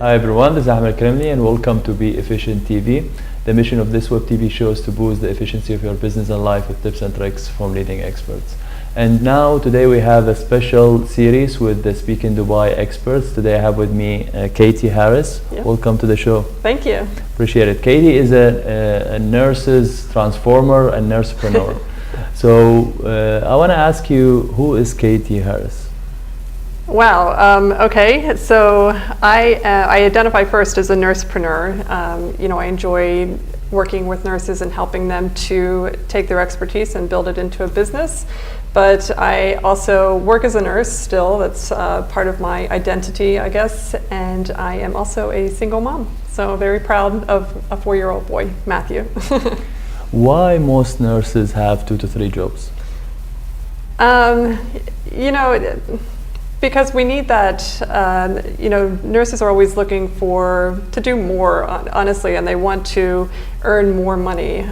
Hi everyone, this is Ahmed Kremli and welcome to Be Efficient TV. The mission of this web TV show is to boost the efficiency of your business and life with tips and tricks from leading experts. And now today we have a special series with the Speak in Dubai experts. Today I have with me Catie Harris. Yep. Welcome to the show. Thank you. Appreciate it. Catie is a nurse's transformer and nursepreneur. So I want to ask you, who is Catie Harris? Wow. Okay. So I identify first as a nursepreneur. I enjoy working with nurses and helping them to take their expertise and build it into a business. But I also work as a nurse still. That's part of my identity, I guess. And I am also a single mom. So very proud of a 4-year-old boy, Matthew. Why most nurses have 2 to 3 jobs? Because we need that, nurses are always looking to do more, honestly, and they want to earn more money.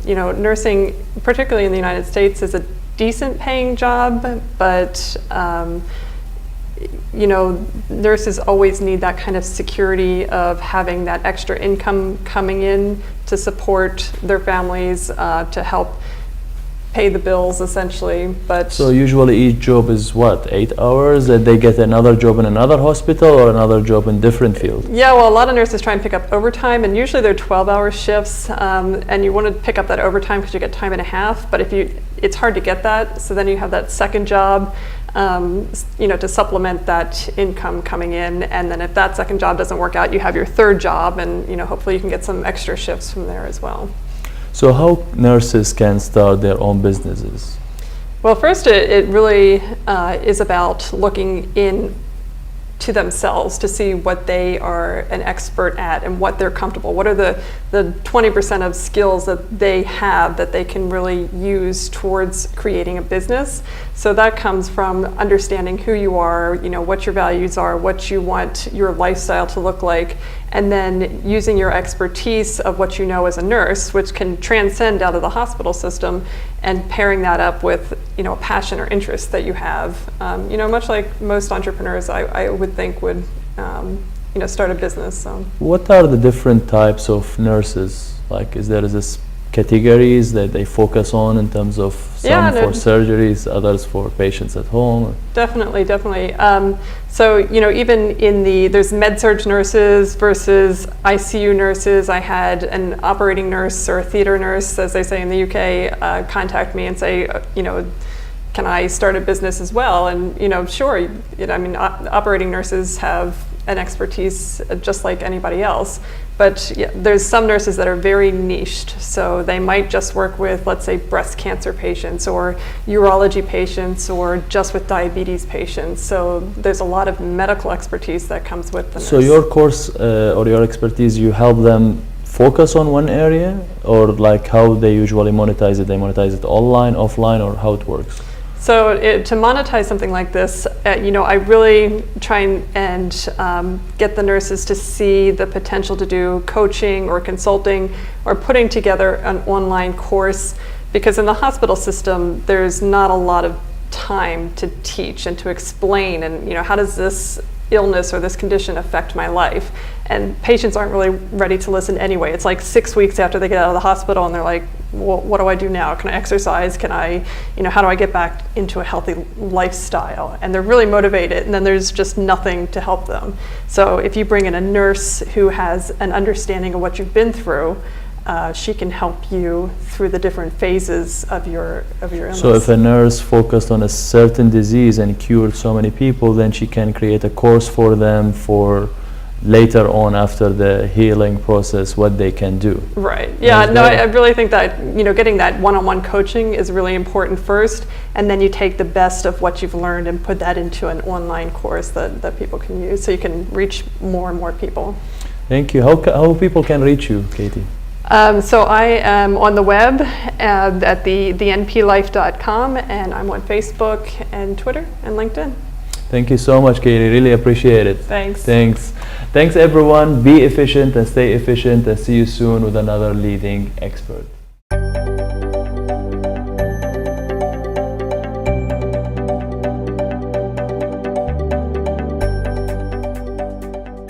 Nursing, particularly in the United States, is a decent paying job, but nurses always need that kind of security of having that extra income coming in to support their families, to help pay the bills, essentially. But so usually each job is what, 8 hours, that they get another job in another hospital or another job in different field? Yeah, well, a lot of nurses try and pick up overtime, and usually they're 12-hour shifts, and you want to pick up that overtime because you get time and a half, but it's hard to get that, so then you have that second job to supplement that income coming in, and then if that second job doesn't work out, you have your third job, and hopefully you can get some extra shifts from there as well. So how nurses can start their own businesses? Well, first it really is about looking in to themselves to see what they are an expert at and what they're comfortable. What are the 20% of skills that they have that they can really use towards creating a business? So that comes from understanding who you are, what your values are, what you want your lifestyle to look like, and then using your expertise of what you know as a nurse, which can transcend out of the hospital system, and pairing that up with a passion or interest that you have. Much like most entrepreneurs, I would think would start a business. So what are the different types of nurses? Like, is there this categories that they focus on in terms of some for surgeries, others for patients at home? Definitely. So even there's med-surg nurses versus ICU nurses. I had an operating nurse or a theater nurse, as they say in the UK, contact me and say, can I start a business as well? And sure. Operating nurses have an expertise just like anybody else. But there's some nurses that are very niched, so they might just work with, let's say, breast cancer patients or urology patients or just with diabetes patients. So there's a lot of medical expertise that comes with the nurse. So your course or your expertise, you help them focus on one area, or like how they usually monetize it? They monetize it online, offline, or how it works? So to monetize something like this, I really try and get the nurses to see the potential to do coaching or consulting or putting together an online course, because in the hospital system, there's not a lot of time to teach and to explain, and how does this illness or this condition affect my life? And patients aren't really ready to listen anyway. It's like 6 weeks after they get out of the hospital and they're like, well, what do I do now? Can I exercise? Can I, how do I get back into a healthy lifestyle? And they're really motivated, and then there's just nothing to help them. So if you bring in a nurse who has an understanding of what you've been through, she can help you through the different phases of your illness. So if a nurse focused on a certain disease and cured so many people, then she can create a course for them for later on after the healing process, what they can do. Right. Yeah. No, I really think that getting that one-on-one coaching is really important first, and then you take the best of what you've learned and put that into an online course that people can use, so you can reach more and more people. Thank you. How people can reach you, Catie? So I am on the web at the nplife.com, and I'm on Facebook and Twitter and LinkedIn. Thank you so much, Catie. Really appreciate it. Thanks. Thanks everyone. Be efficient and stay efficient, and see you soon with another leading expert.